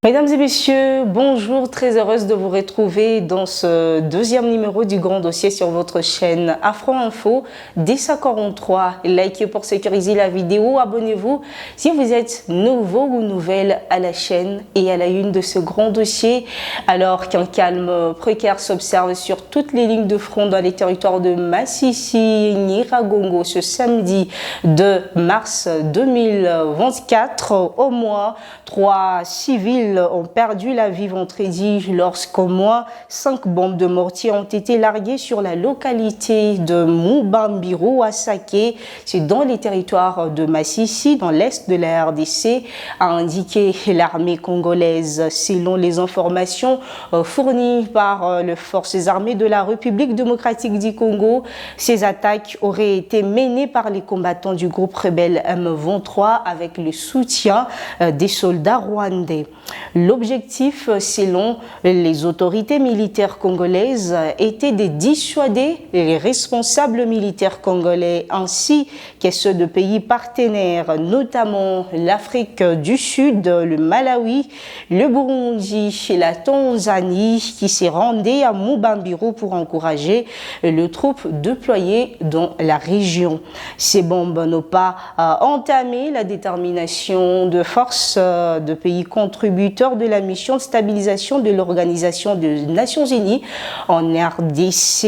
Mesdames et messieurs, bonjour, très heureuse de vous retrouver dans ce deuxième numéro du Grand Dossier sur votre chaîne Afro Info. Dès 43, likez pour sécuriser la vidéo, abonnez-vous si vous êtes nouveau ou nouvelle à la chaîne et à la une de ce Grand Dossier. Alors qu'un calme précaire s'observe sur toutes les lignes de front dans les territoires de Massissi et Nyiragongo ce samedi 2 mars 2024, au moins 3 civils ont perdu la vie vendredi lorsqu'au moins 5 bombes de mortier ont été larguées sur la localité de Mubambiro à Saké, c'est dans les territoires de Massissi, dans l'est de la RDC, a indiqué l'armée congolaise. Selon les informations fournies par les forces armées de la République démocratique du Congo, ces attaques auraient été menées par les combattants du groupe rebelle M23 avec le soutien des soldats rwandais. L'objectif, selon les autorités militaires congolaises, était de dissuader les responsables militaires congolais ainsi que ceux de pays partenaires, notamment l'Afrique du Sud, le Malawi, le Burundi et la Tanzanie, qui s'est rendu à Mubambiro pour encourager les troupes déployées dans la région. Ces bombes n'ont pas entamé la détermination de forces de pays contributeurs de la mission de stabilisation de l'Organisation des Nations Unies en RDC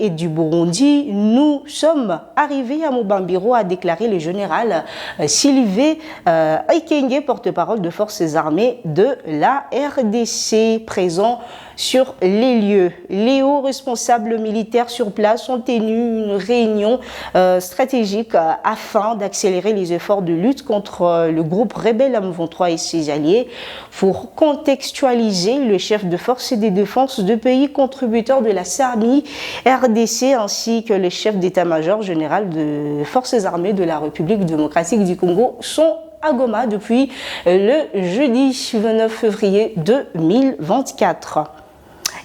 et du Burundi. Nous sommes arrivés à Mubambiro, a déclaré le général Sylvain Ekenge, porte-parole de forces armées de la RDC, présent sur les lieux. Les hauts responsables militaires sur place ont tenu une réunion stratégique afin d'accélérer les efforts de lutte contre le groupe rebelle M23 et ses alliés. Pour contextualiser, le chef de force et de défense de pays contributeurs de la SAMI RDC ainsi que le chef d'état-major général de forces armées de la République démocratique du Congo sont à Goma depuis le jeudi 29 février 2024.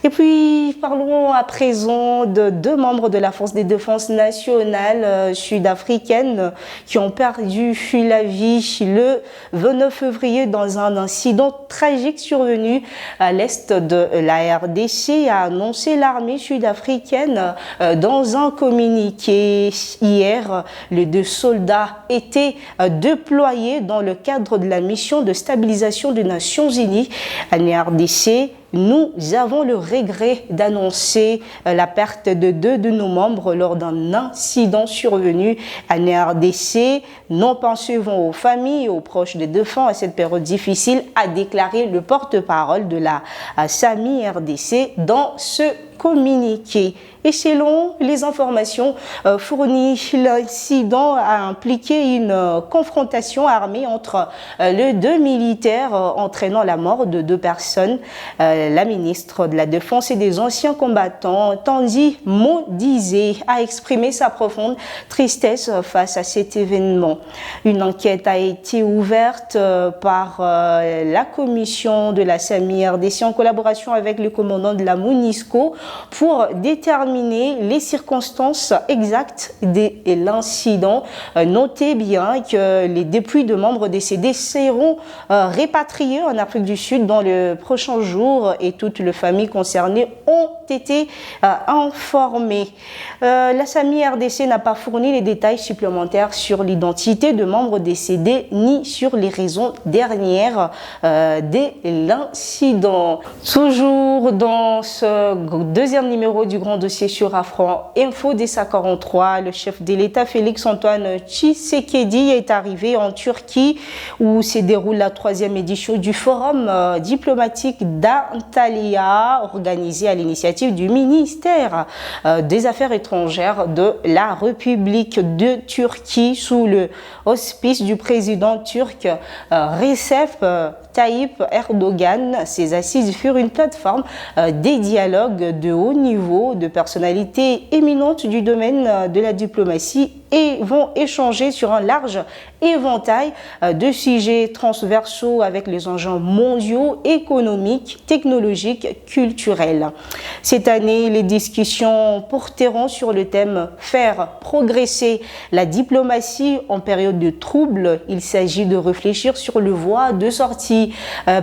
Et puis, parlons à présent de 2 membres de la Force de défense nationale sud-africaine qui ont perdu la vie le 29 février dans un incident tragique survenu à l'est de la RDC, a annoncé l'armée sud-africaine dans un communiqué. Hier, les 2 soldats étaient déployés dans le cadre de la mission de stabilisation des Nations Unies à la RDC. Nous avons le regret d'annoncer la perte de 2 de nos membres lors d'un incident survenu à RDC. Nous pensons aux familles et aux proches des défunts à cette période difficile, a déclaré le porte-parole de la SAMI RDC dans ce communiqué. Et selon les informations fournies, l'incident a impliqué une confrontation armée entre les 2 militaires entraînant la mort de 2 personnes. La ministre de la Défense et des anciens combattants, Tanzi Modizé, a exprimé sa profonde tristesse face à cet événement. Une enquête a été ouverte par la commission de la SAMI RDC en collaboration avec le commandant de la MONUSCO pour déterminer les circonstances exactes de l'incident. Notez bien que les dépouilles de membres décédés seront répatriés en Afrique du Sud dans les prochains jours et toutes les familles concernées ont été informées. La SAMI RDC n'a pas fourni les détails supplémentaires sur l'identité de membres décédés ni sur les raisons dernières de l'incident. Toujours dans ce deuxième numéro du Grand Dossier sur Afro Info, dès 43, le chef de l'État Félix-Antoine Tshisekedi est arrivé en Turquie où se déroule la 3e édition du forum diplomatique d'Antalya, organisé à l'initiative du ministère des Affaires étrangères de la République de Turquie sous le auspice du président turc Recep Tayyip Erdogan. Ces assises furent une plateforme des dialogues de haut niveau de personnalités éminentes du domaine de la diplomatie et vont échanger sur un large éventail de sujets transversaux avec les enjeux mondiaux, économiques, technologiques, culturels. Cette année, les discussions porteront sur le thème « Faire progresser la diplomatie en période de trouble ». Il s'agit de réfléchir sur le voie de sortie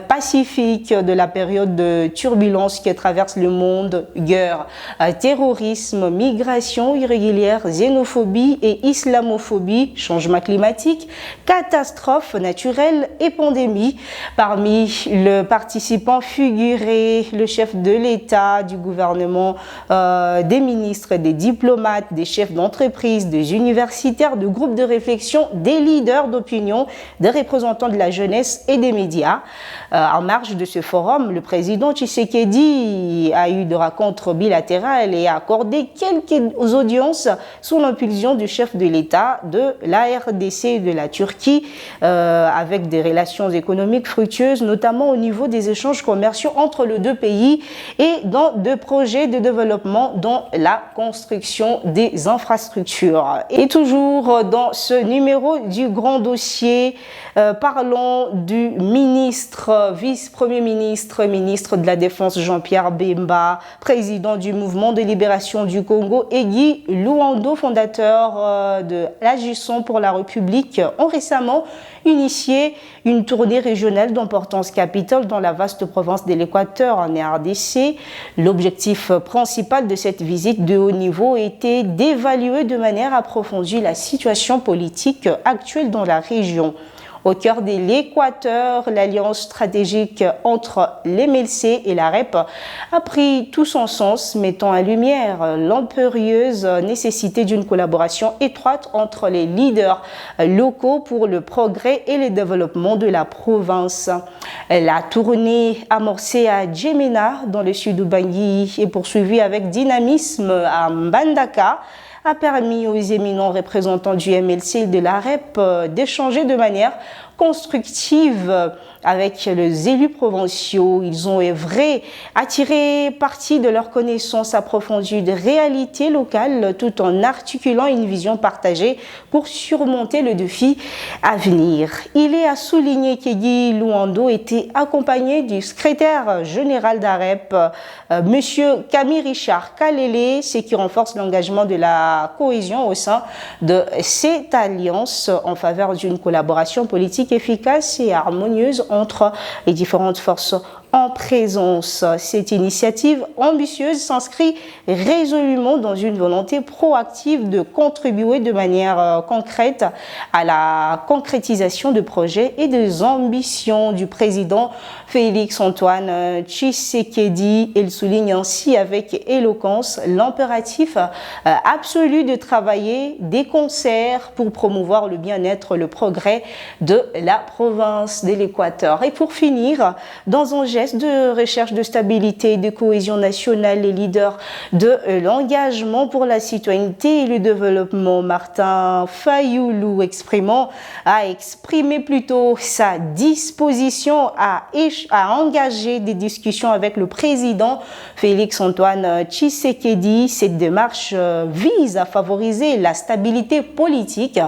pacifique de la période de turbulence qui traverse le monde, guerre, terrorisme, migration irrégulière, xénophobie et islamophobie, changement climatique, catastrophes naturelles et pandémies. Parmi les participants figuraient le chef de l'État, du gouvernement, des ministres, des diplomates, des chefs d'entreprise, des universitaires, de groupes de réflexion, des leaders d'opinion, des représentants de la jeunesse et des médias. En marge de ce forum, le président Tshisekedi a eu des rencontres bilatérales et a accordé quelques audiences sous l'impulsion du chef de l'État de la RDC et de la Turquie, avec des relations économiques fructueuses, notamment au niveau des échanges commerciaux entre les deux pays et dans des projets de développement dans la construction des infrastructures. Et toujours dans ce numéro du grand dossier, parlons du ministre, vice-premier ministre, ministre de la Défense Jean-Pierre Bemba, président du mouvement de libération du Congo, et Guy Luando, fondateur de l'Agissons pour la République, ont récemment initié une tournée régionale d'importance capitale dans la vaste province de l'Équateur en RDC. L'objectif principal de cette visite de haut niveau était d'évaluer de manière approfondie la situation politique actuelle dans la région. Au cœur de l'Équateur, l'alliance stratégique entre l'MLC et la REP a pris tout son sens, mettant en lumière l'impérieuse nécessité d'une collaboration étroite entre les leaders locaux pour le progrès et le développement de la province. La tournée amorcée à Djemena, dans le sud du Bangui, et poursuivie avec dynamisme à Mbandaka, a permis aux éminents représentants du MLC et de la REP d'échanger de manière constructive avec les élus provinciaux. Ils ont œuvré à tirer parti de leurs connaissances approfondies des réalités locales tout en articulant une vision partagée pour surmonter le défi à venir. Il est à souligner que Guy Luando était accompagné du secrétaire général d'AREP, M. Camille Richard Kalele, ce qui renforce l'engagement de la cohésion au sein de cette alliance en faveur d'une collaboration politique efficace et harmonieuse entre les différentes forces en présence. Cette initiative ambitieuse s'inscrit résolument dans une volonté proactive de contribuer de manière concrète à la concrétisation de projets et des ambitions du président Félix Antoine Tshisekedi. Il souligne ainsi avec éloquence l'impératif absolu de travailler des concerts pour promouvoir le bien-être, le progrès de la province de l'Équateur. Et pour finir, dans un geste de recherche de stabilité et de cohésion nationale, les leaders de l'engagement pour la citoyenneté et le développement, Martin Fayoulou, a exprimé plutôt sa disposition à engager des discussions avec le président Félix Antoine Tshisekedi. Cette démarche vise à favoriser la stabilité politique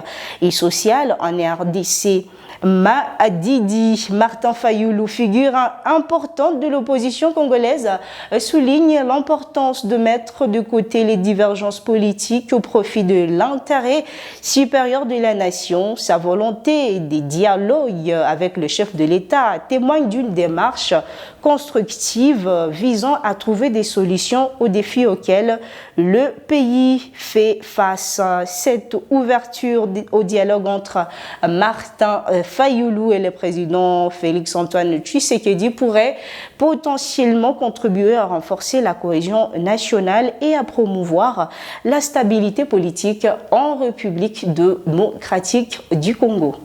et sociale en RDC. Martin Fayoulou, figure importante de l'opposition congolaise, souligne l'importance de mettre de côté les divergences politiques au profit de l'intérêt supérieur de la nation. Sa volonté des dialogues avec le chef de l'État témoigne d'une démarche constructive visant à trouver des solutions aux défis auxquels le pays fait face. Cette ouverture au dialogue entre Martin Fayoulou et le président Félix Antoine Tshisekedi pourrait potentiellement contribuer à renforcer la cohésion nationale et à promouvoir la stabilité politique en République démocratique du Congo.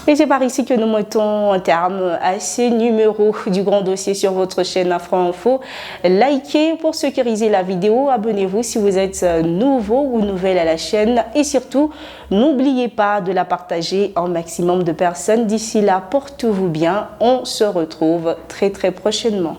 Et c'est par ici que nous mettons un terme à ces numéros du grand dossier sur votre chaîne Afro Info. Likez pour sécuriser la vidéo, abonnez-vous si vous êtes nouveau ou nouvelle à la chaîne et surtout, n'oubliez pas de la partager un maximum de personnes. D'ici là, portez-vous bien, on se retrouve très prochainement.